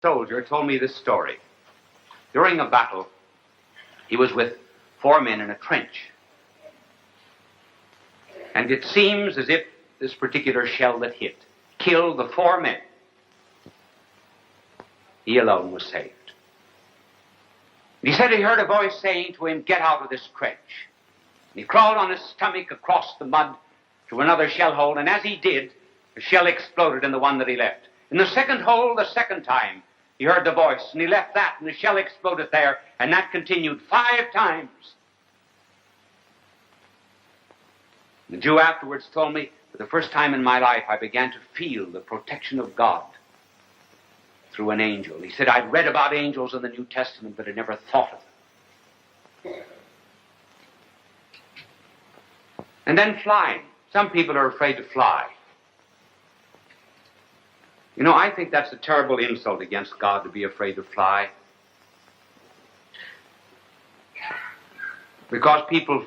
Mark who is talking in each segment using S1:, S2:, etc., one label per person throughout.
S1: Soldier told me this story. During a battle, he was with 4 men in a trench. And it seems as if this particular shell that hit killed the 4 men. He alone was saved. He said he heard a voice saying to him, "Get out of this trench." And he crawled on his stomach across the mud to another shell hole, and as he did, the shell exploded in the one that he left. In the second hole, the second time, he heard the voice, and he left that, and the shell exploded there, and that continued 5 times. The Jew afterwards told me, for the first time in my life, I began to feel the protection of God through an angel. He said, I'd read about angels in the New Testament, but had never thought of them. And then flying. Some people are afraid to fly. You know, I think that's a terrible insult against God to be afraid to fly. Because people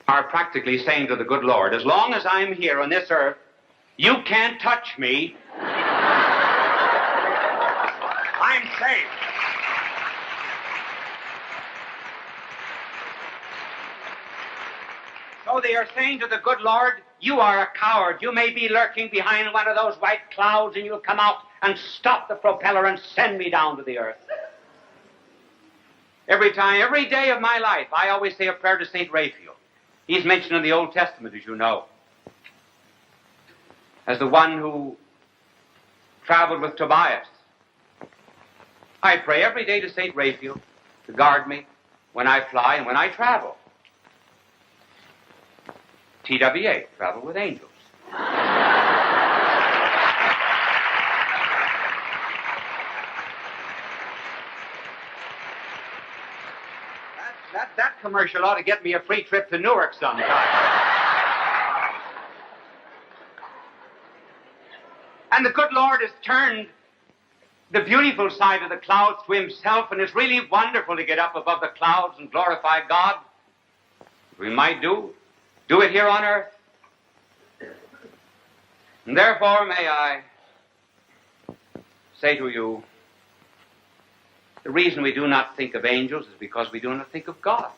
S1: are practically saying to the good Lord, as long as I'm here on this earth, you can't touch me. I'm safe. So they are saying to the good Lord, you are a coward. You may be lurking behind one of those white clouds, and you'll come out and stop the propeller and send me down to the earth. Every day of my life, I always say a prayer to St. Raphael. He's mentioned in the Old Testament, as you know, as the one who traveled with Tobias. I pray every day to St. Raphael to guard me when I fly and when I travel. TWA, travel with angels. That commercial ought to get me a free trip to Newark sometime. And the good Lord has turned the beautiful side of the clouds to himself, and it's really wonderful to get up above the clouds and glorify God. We might do it here on earth. And therefore, may I say to you, the reason we do not think of angels is because we do not think of God.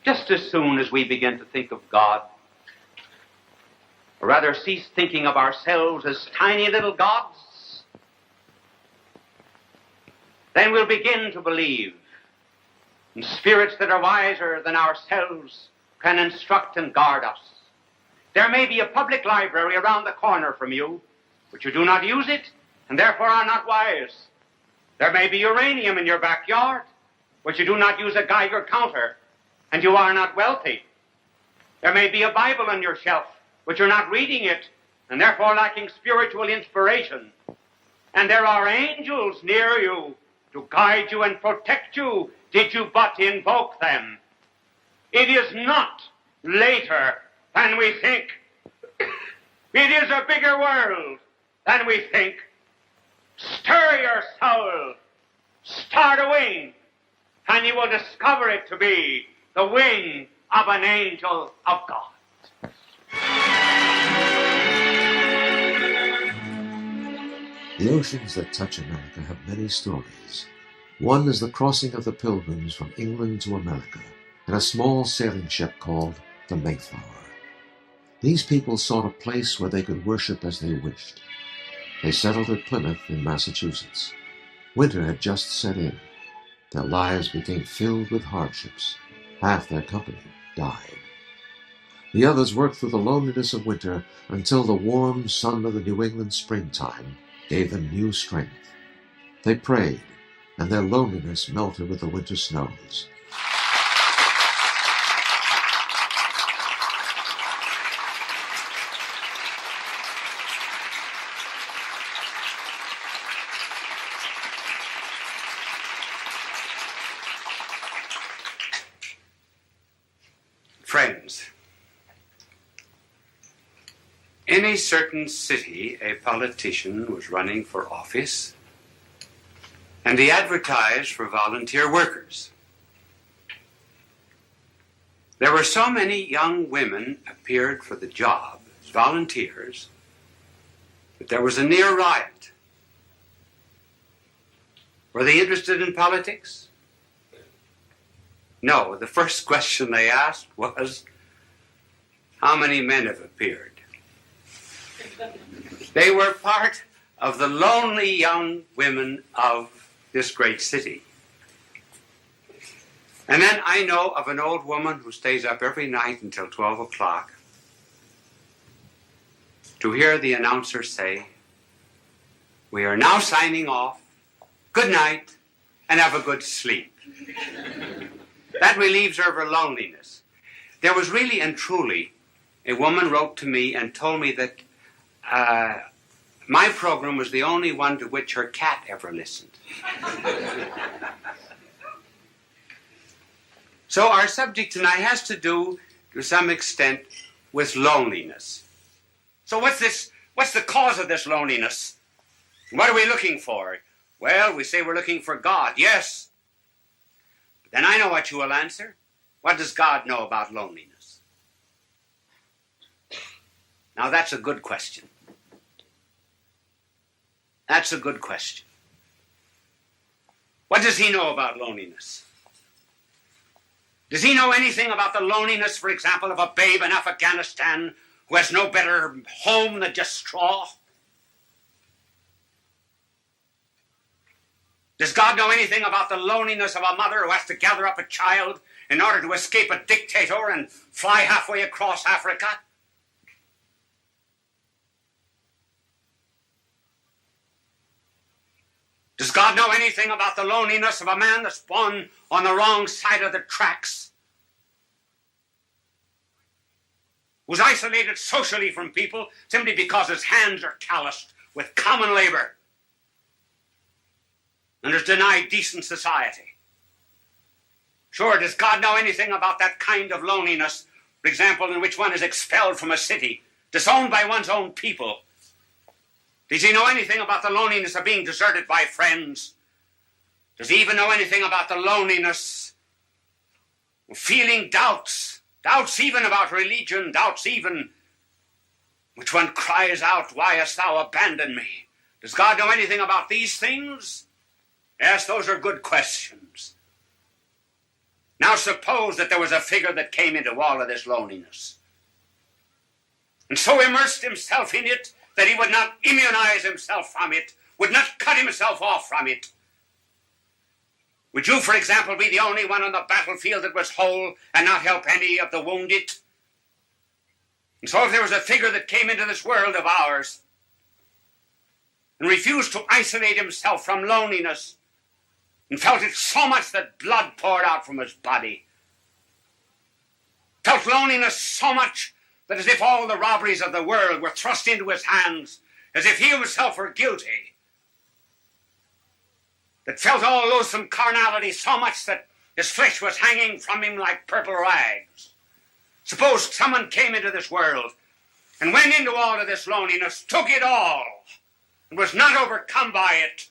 S1: Just as soon as we begin to think of God, or rather cease thinking of ourselves as tiny little gods, then we'll begin to believe in spirits that are wiser than ourselves can instruct and guard us. There may be a public library around the corner from you, but you do not use it, and therefore are not wise. There may be uranium in your backyard, but you do not use a Geiger counter, and you are not wealthy. There may be a Bible on your shelf, but you're not reading it, and therefore lacking spiritual inspiration. And there are angels near you to guide you and protect you, did you but invoke them. It is not later than we think. It is a bigger world than we think. Stir your soul, start a wing, and you will discover it to be the wing of an angel of God.
S2: The oceans that touch America have many stories. One is the crossing of the Pilgrims from England to America in a small sailing ship called the Mayflower. These people sought a place where they could worship as they wished. They settled at Plymouth in Massachusetts. Winter had just set in. Their lives became filled with hardships. Half their company died. The others worked through the loneliness of winter until the warm sun of the New England springtime gave them new strength. They prayed, and their loneliness melted with the winter snows.
S3: Friends, in a certain city, a politician was running for office, and he advertised for volunteer workers. There were so many young women appeared for the job as volunteers that there was a near riot. Were they interested in politics? No, the first question they asked was, how many men have appeared? They were part of the lonely young women of this great city. And then I know of an old woman who stays up every night until 12 o'clock to hear the announcer say, "We are now signing off. Good night, and have a good sleep." That relieves her of her loneliness. There was really and truly, a woman wrote to me and told me that my program was the only one to which her cat ever listened. So our subject tonight has to do, to some extent, with loneliness. So what's the cause of this loneliness? What are we looking for? Well, we say we're looking for God, yes. But then I know what you will answer. What does God know about loneliness? Now that's a good question. That's a good question. What does he know about loneliness? Does he know anything about the loneliness, for example, of a babe in Afghanistan who has no better home than just straw? Does God know anything about the loneliness of a mother who has to gather up a child in order to escape a dictator and fly halfway across Africa? Does God know anything about the loneliness of a man that's born on the wrong side of the tracks? Who's isolated socially from people simply because his hands are calloused with common labor and is denied decent society? Sure, does God know anything about that kind of loneliness, for example, in which one is expelled from a city, disowned by one's own people? Does he know anything about the loneliness of being deserted by friends? Does he even know anything about the loneliness of feeling doubts? Doubts even about religion, doubts even which one cries out, "Why hast thou abandoned me?" Does God know anything about these things? Yes, those are good questions. Now suppose that there was a figure that came into all of this loneliness and so immersed himself in it that he would not immunize himself from it, would not cut himself off from it. Would you, for example, be the only one on the battlefield that was whole and not help any of the wounded? And so if there was a figure that came into this world of ours and refused to isolate himself from loneliness and felt it so much that blood poured out from his body, felt loneliness so much that as if all the robberies of the world were thrust into his hands, as if he himself were guilty, that felt all loathsome carnality so much that his flesh was hanging from him like purple rags. Suppose someone came into this world and went into all of this loneliness, took it all, and was not overcome by it,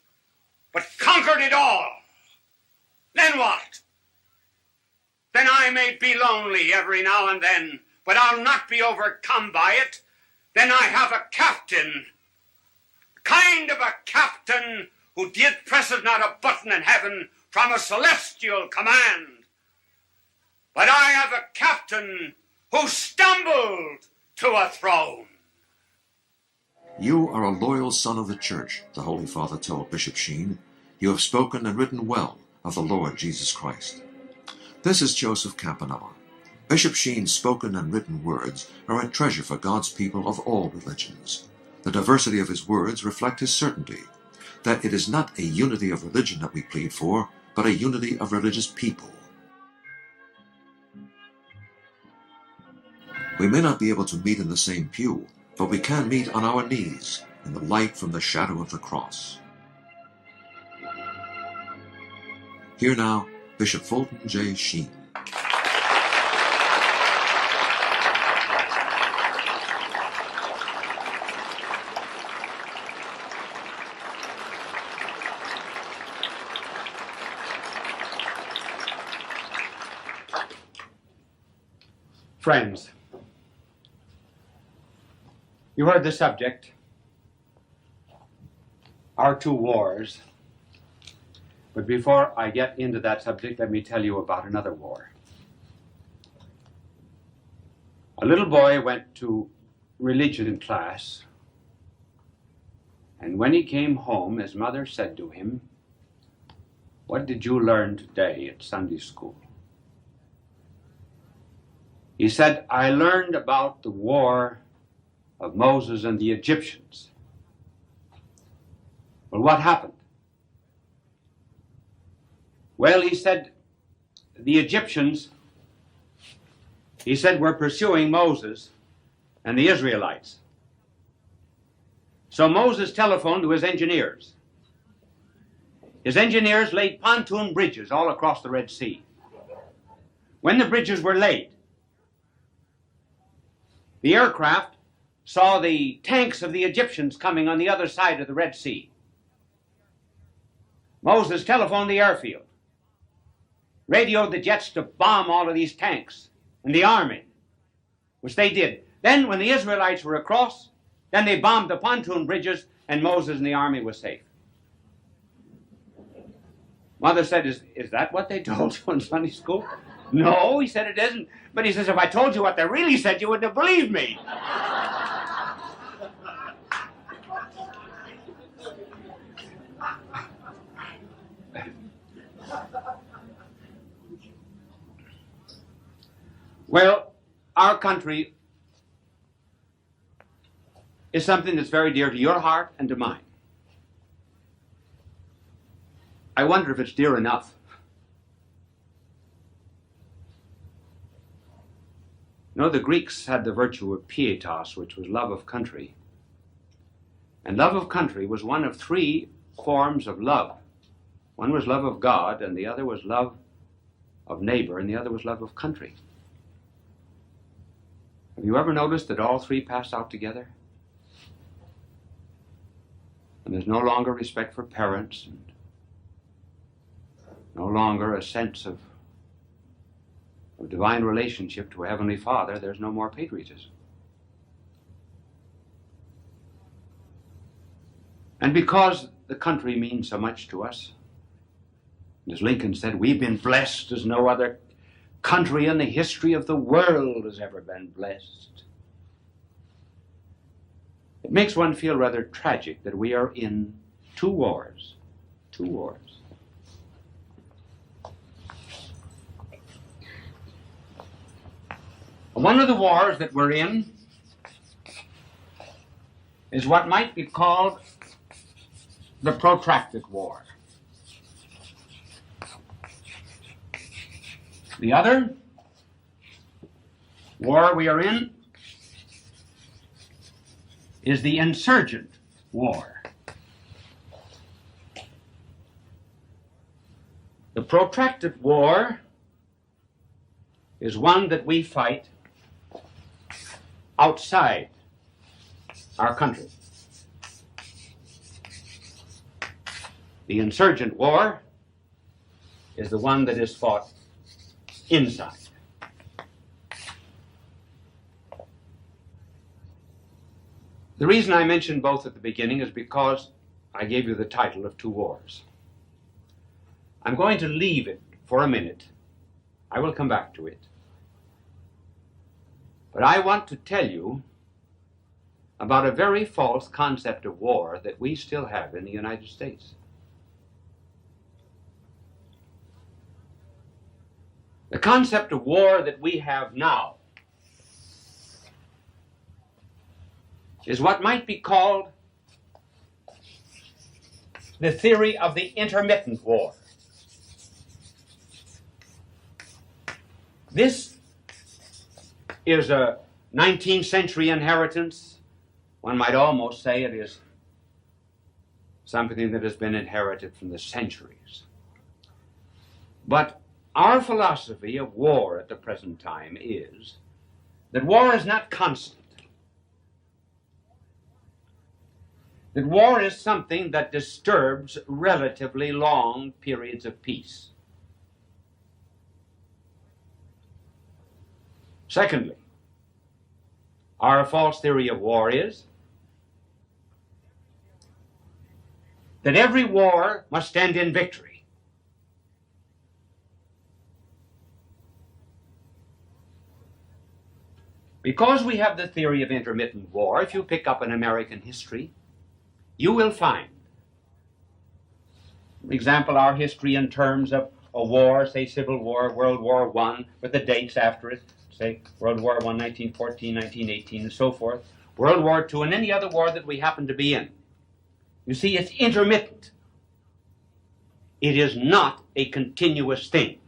S3: but conquered it all. Then what? Then I may be lonely every now and then, but I'll not be overcome by it. Then I have a captain, kind of a captain who yet presses not a button in heaven from a celestial command. But I have a captain who stumbled to a throne.
S2: You are a loyal son of the church, the Holy Father told Bishop Sheen. You have spoken and written well of the Lord Jesus Christ. This is Joseph Campanella. Bishop Sheen's spoken and written words are a treasure for God's people of all religions. The diversity of his words reflect his certainty that it is not a unity of religion that we plead for, but a unity of religious people. We may not be able to meet in the same pew, but we can meet on our knees in the light from the shadow of the cross. Here now, Bishop Fulton J. Sheen.
S1: Friends, you heard the subject, our two wars.
S4: But before I get into that subject, let me tell you about another war. A little boy went to religion class, and when he came home, his mother said to him, "What did you learn today at Sunday school?" He said, "I learned about the war of Moses and the Egyptians." Well, what happened? Well, he said, the Egyptians, he said, were pursuing Moses and the Israelites. So Moses telephoned to his engineers. His engineers laid pontoon bridges all across the Red Sea. When the bridges were laid, the aircraft saw the tanks of the Egyptians coming on the other side of the Red Sea. Moses telephoned the airfield, radioed the jets to bomb all of these tanks and the army, which they did. Then when the Israelites were across, then they bombed the pontoon bridges, and Moses and the army was safe. Mother said, is that what they told you in Sunday school? No, he said, it isn't. But he says, if I told you what they really said, you wouldn't have believed me. Well, our country is something that's very dear to your heart and to mine. I wonder if it's dear enough. You know, the Greeks had the virtue of pietas, which was love of country. And love of country was one of three forms of love. One was love of God, and the other was love of neighbor, and the other was love of country. Have you ever noticed that all three pass out together? And there's no longer respect for parents, and no longer a sense of divine relationship to a Heavenly Father. There's no more patriotism. And because the country means so much to us, as Lincoln said, we've been blessed as no other country in the history of the world has ever been blessed. It makes one feel rather tragic that we are in two wars. Two wars. One of the wars that we're in is what might be called the protracted war. The other war we are in is the insurgent war. The protracted war is one that we fight outside our country. The insurgent war is the one that is fought inside. The reason I mentioned both at the beginning is because I gave you the title of two wars. I'm going to leave it for a minute. I will come back to it. But I want to tell you about a very false concept of war that we still have in the United States. The concept of war that we have now is what might be called the theory of the intermittent war. This is a 19th century inheritance. One might almost say it is something that has been inherited from the centuries. But our philosophy of war at the present time is that war is not constant. That war is something that disturbs relatively long periods of peace. Secondly, our false theory of war is that every war must end in victory. Because we have the theory of intermittent war, if you pick up an American history, you will find, for example, our history in terms of a war, say Civil War, World War I, with the dates after it, say World War I, 1914, 1918, and so forth, World War II, and any other war that we happen to be in. You see, it's intermittent. It is not a continuous thing.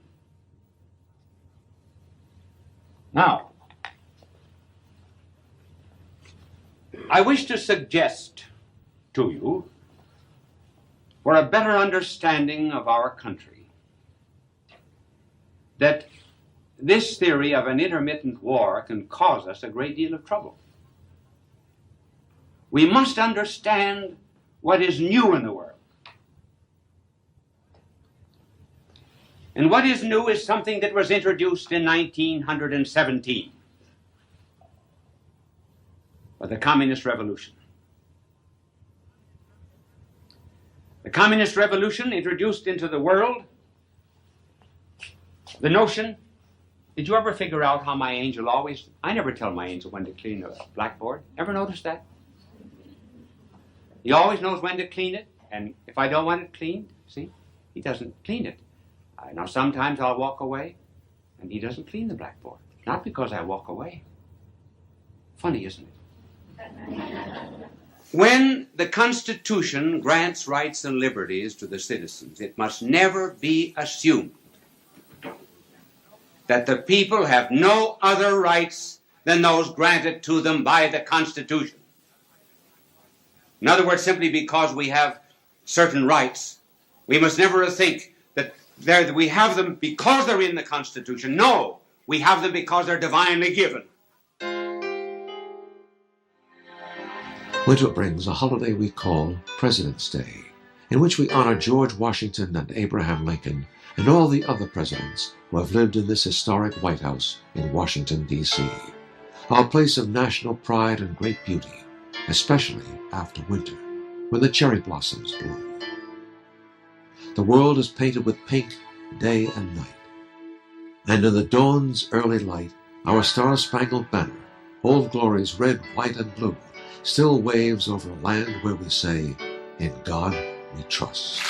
S4: Now, I wish to suggest to you, for a better understanding of our country, that this theory of an intermittent war can cause us a great deal of trouble. We must understand what is new in the world. And what is new is something that was introduced in 1917 by the Communist Revolution. The Communist Revolution introduced into the world the notion, did you ever figure out how my angel always, I never tell my angel when to clean a blackboard. Ever notice that? He always knows when to clean it, and if I don't want it cleaned, see, he doesn't clean it. Now sometimes I'll walk away, and he doesn't clean the blackboard. Not because I walk away. Funny, isn't it? When the Constitution grants rights and liberties to the citizens, it must never be assumed that the people have no other rights than those granted to them by the Constitution. In other words, simply because we have certain rights, we must never think that we have them because they're in the Constitution. No, we have them because they're divinely given.
S2: Winter brings a holiday we call President's Day, in which we honor George Washington and Abraham Lincoln and all the other presidents who have lived in this historic White House in Washington, D.C., our place of national pride and great beauty, especially after winter, when the cherry blossoms bloom. The world is painted with pink day and night, and in the dawn's early light, our star-spangled banner, Old Glory's red, white, and blue, still waves over a land where we say, in God we trust.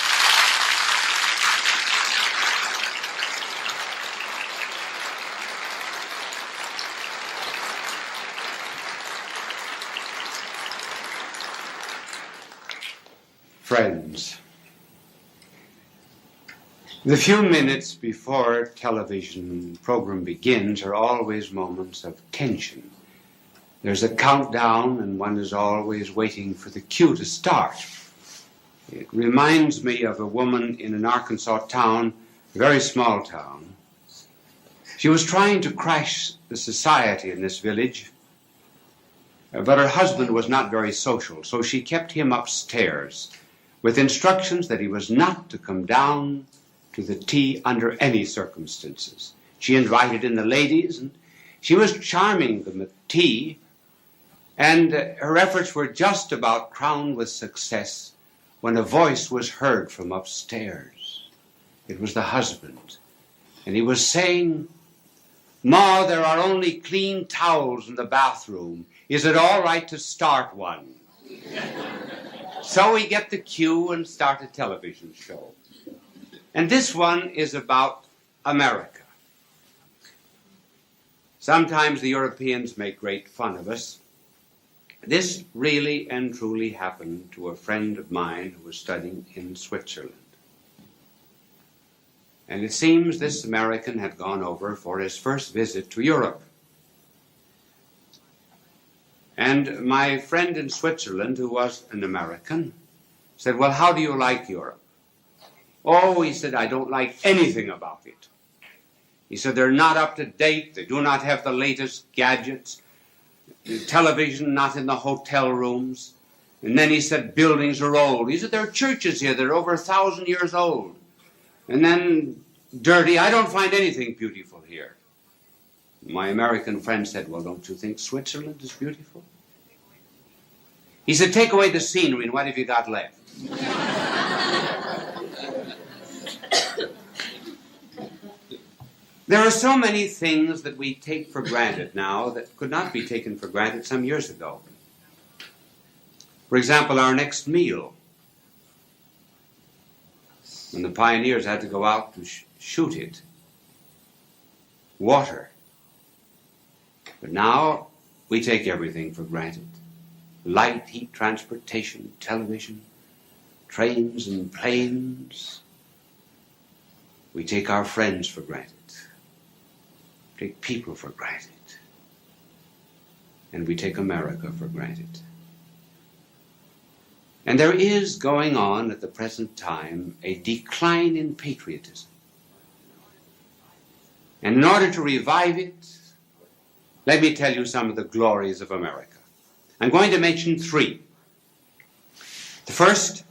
S4: Friends, the few minutes before a television program begins are always moments of tension. There's a countdown, and one is always waiting for the cue to start. It reminds me of a woman in an Arkansas town, a very small town. She was trying to crash the society in this village, but her husband was not very social, so she kept him upstairs with instructions that he was not to come down to the tea under any circumstances. She invited in the ladies, and she was charming them at tea, and her efforts were just about crowned with success when a voice was heard from upstairs. It was the husband, and he was saying, "Ma, there are only clean towels in the bathroom. Is it all right to start one?" So we get the cue and start a television show. And this one is about America. Sometimes the Europeans make great fun of us. This really and truly happened to a friend of mine who was studying in Switzerland. And it seems this American had gone over for his first visit to Europe. And my friend in Switzerland, who was an American, said, "Well, how do you like Europe?" "Oh," he said, "I don't like anything about it." He said, "They're not up to date. They do not have the latest gadgets. The television not in the hotel rooms." And then he said, "Buildings are old." He said, "There are churches here that are over 1,000 years old." And then dirty. "I don't find anything beautiful here." My American friend said, "Well, don't you think Switzerland is beautiful?" He said, "Take away the scenery, and what have you got left?" There are so many things that we take for granted now that could not be taken for granted some years ago. For example, our next meal. When the pioneers had to go out to shoot it. Water. But now we take everything for granted. Light, heat, transportation, television, trains and planes. We take our friends for granted. Take people for granted. And we take America for granted. And there is going on at the present time a decline in patriotism. And in order to revive it, let me tell you some of the glories of America. I'm going to mention three. The first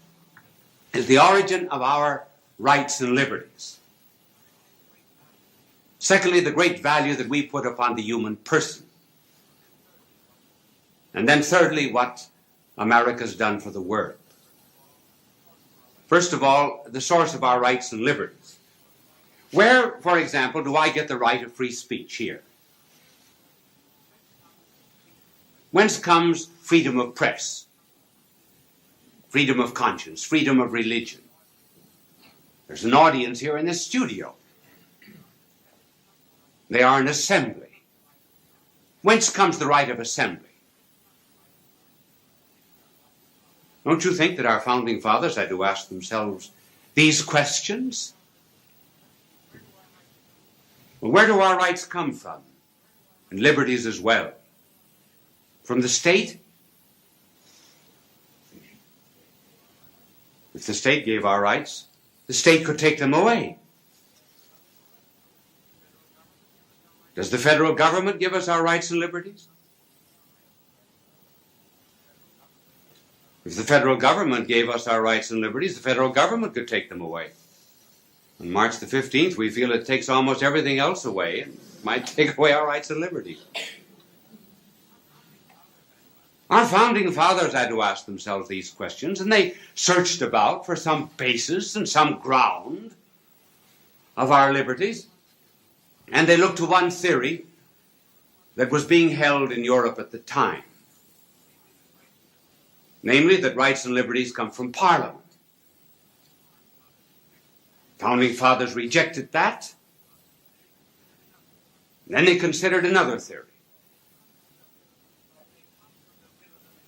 S4: is the origin of our rights and liberties. Secondly, the great value that we put upon the human person. And then thirdly, what America's done for the world. First of all, the source of our rights and liberties. Where, for example, do I get the right of free speech here? Whence comes freedom of press, freedom of conscience, freedom of religion? There's an audience here in this studio. They are an assembly. Whence comes the right of assembly? Don't you think that our founding fathers had to ask themselves these questions? Well, where do our rights come from? And liberties as well. From the state? If the state gave our rights, the state could take them away. Does the federal government give us our rights and liberties? If the federal government gave us our rights and liberties, the federal government could take them away. On March the 15th, we feel it takes almost everything else away and might take away our rights and liberties. Our founding fathers had to ask themselves these questions, and they searched about for some basis and some ground of our liberties. And they looked to one theory that was being held in Europe at the time. Namely, that rights and liberties come from Parliament. Founding fathers rejected that. Then they considered another theory.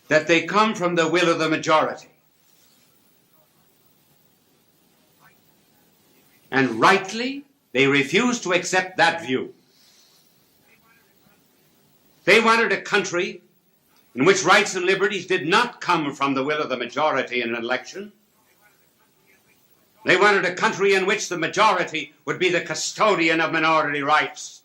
S4: That they come from the will of the majority. And rightly, they refused to accept that view. They wanted a country in which rights and liberties did not come from the will of the majority in an election. They wanted a country in which the majority would be the custodian of minority rights.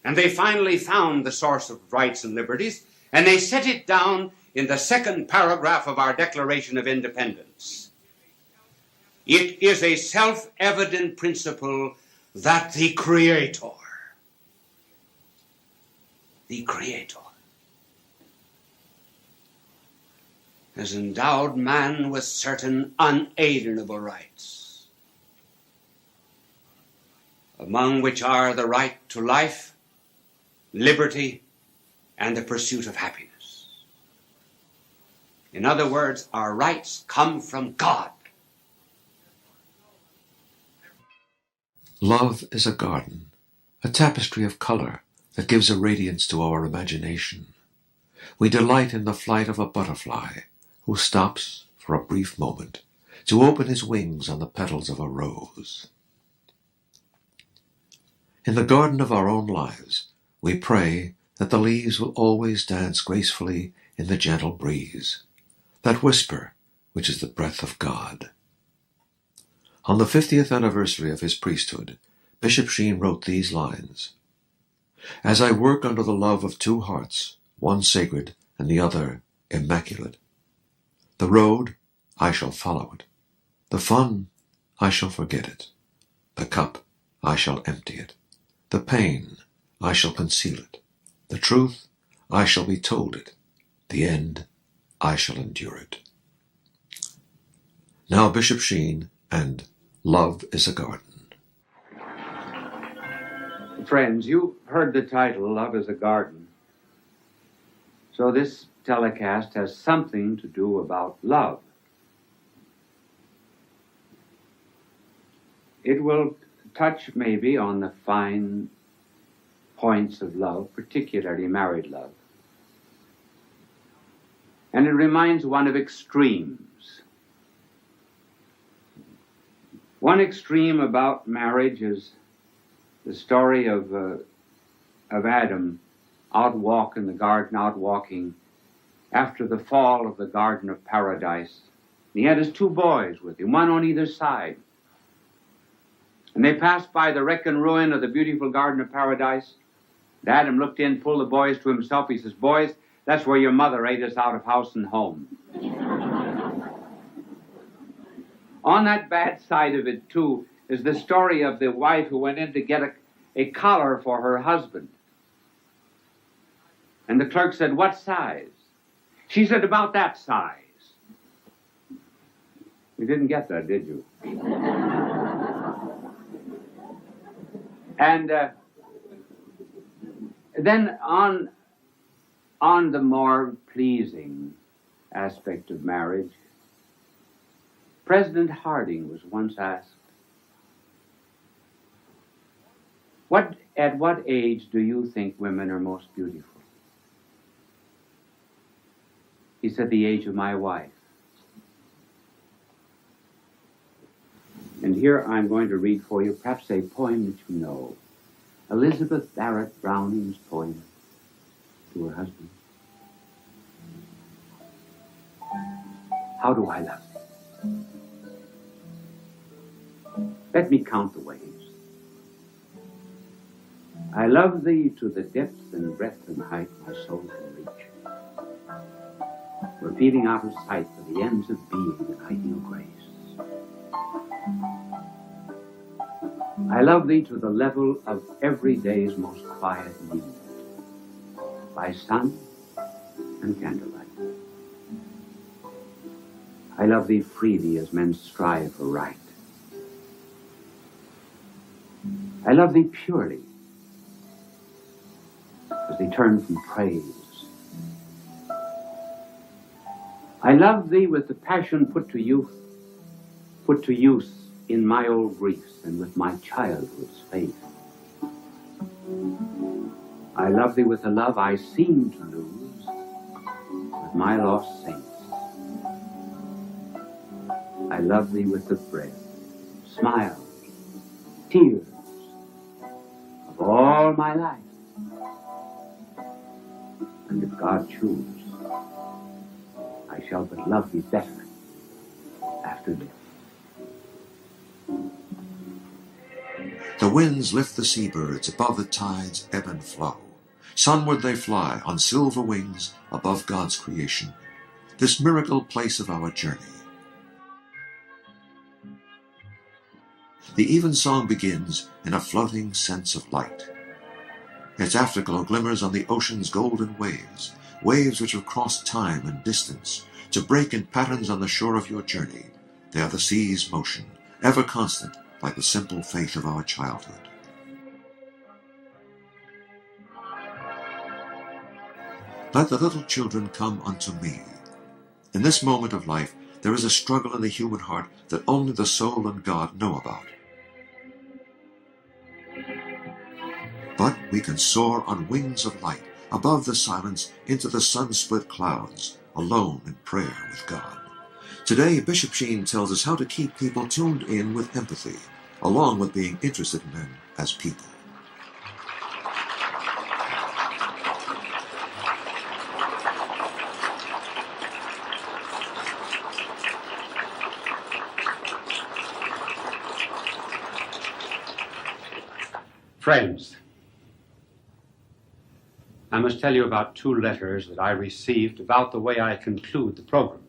S4: And they finally found the source of rights and liberties, and they set it down in the second paragraph of our Declaration of Independence. It is a self-evident principle that the Creator has endowed man with certain unalienable rights, among which are the right to life, liberty, and the pursuit of happiness. In other words, our rights come from God.
S2: Love is a garden, a tapestry of color that gives a radiance to our imagination. We delight in the flight of a butterfly who stops for a brief moment to open his wings on the petals of a rose. In the garden of our own lives, we pray that the leaves will always dance gracefully in the gentle breeze, that whisper which is the breath of God. On the 50th anniversary of his priesthood, Bishop Sheen wrote these lines: "As I work under the love of two hearts, one sacred and the other immaculate, the road, I shall follow it. The fun, I shall forget it. The cup, I shall empty it. The pain, I shall conceal it. The truth, I shall be told it. The end, I shall endure it." Now Bishop Sheen and Love is a Garden.
S4: Friends, you heard the title, Love is a Garden. So this telecast has something to do about love. It will touch maybe on the fine points of love, particularly married love. And it reminds one of extremes. One extreme about marriage is the story of Adam out walking after the fall of the Garden of Paradise. And he had his two boys with him, one on either side. And they passed by the wreck and ruin of the beautiful Garden of Paradise. And Adam looked in, pulled the boys to himself. He says, "Boys, that's where your mother ate us out of house and home." On that bad side of it, too, is the story of the wife who went in to get a collar for her husband. And the clerk said, "What size?" She said, "About that size." You didn't get that, did you? And then on the more pleasing aspect of marriage, President Harding was once asked, at what age do you think women are most beautiful? He said, "The age of my wife." And here I'm going to read for you perhaps a poem that you know. Elizabeth Barrett Browning's poem to her husband. How do I love thee? Let me count the ways. I love thee to the depth and breadth and height my soul can reach. Repeating out of sight for the ends of being in ideal grace. I love thee to the level of every day's most quiet need, by sun and candlelight. I love thee freely as men strive for right. I love thee purely as they turn from praise. I love thee with the passion put to use in my old griefs and with my childhood's faith. I love thee with the love I seem to lose with my lost saints. I love thee with the breath, smiles, tears of all my life. And if God choose, I shall but love thee better after death.
S2: The winds lift the seabirds above the tide's ebb and flow. Sunward they fly on silver wings above God's creation, this miracle place of our journey. The evensong begins in a floating sense of light. Its afterglow glimmers on the ocean's golden waves, waves which have crossed time and distance to break in patterns on the shore of your journey. They are the sea's motion, ever constant, like the simple faith of our childhood. Let the little children come unto me. In this moment of life, there is a struggle in the human heart that only the soul and God know about. But we can soar on wings of light, above the silence, into the sun-split clouds, alone in prayer with God. Today, Bishop Sheen tells us how to keep people tuned in with empathy, along with being interested in them as people.
S4: Friends, I must tell you about 2 letters that I received about the way I conclude the program.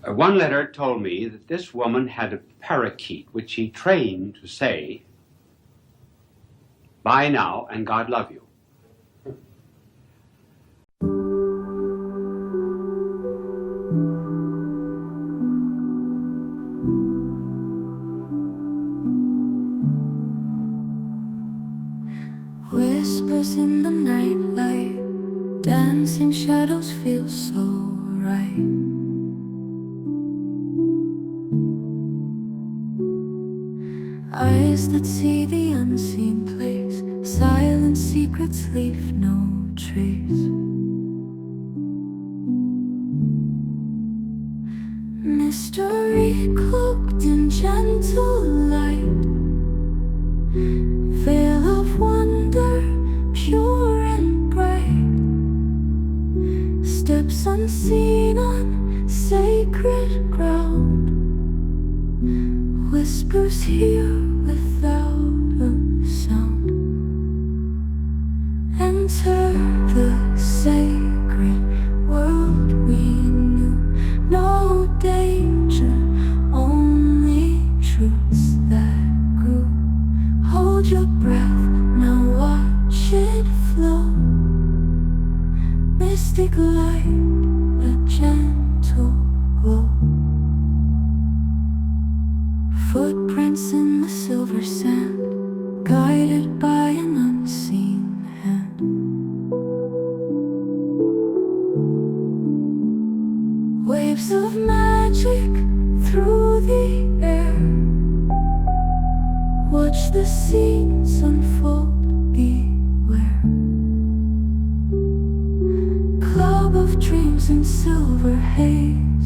S4: One letter told me that this woman had a parakeet which she trained to say, "Bye now and God love you."
S5: always feels so right. Eyes that see the unseen place, silent secrets leave no trace. Mystery cloaked in gentle light, veil of wonder, pure and bright. Steps unseen on sacred ground, whispers here without a sound. Enter the sacred world we knew. No danger, only truths that grew. Hold your breath, now watch it flow. Mystic light, a gentle glow. Footprints in the silver sand, guided by an unseen hand. Waves of magic through the air. Watch the scenes unfold, beware. Club of dreams in silver haze,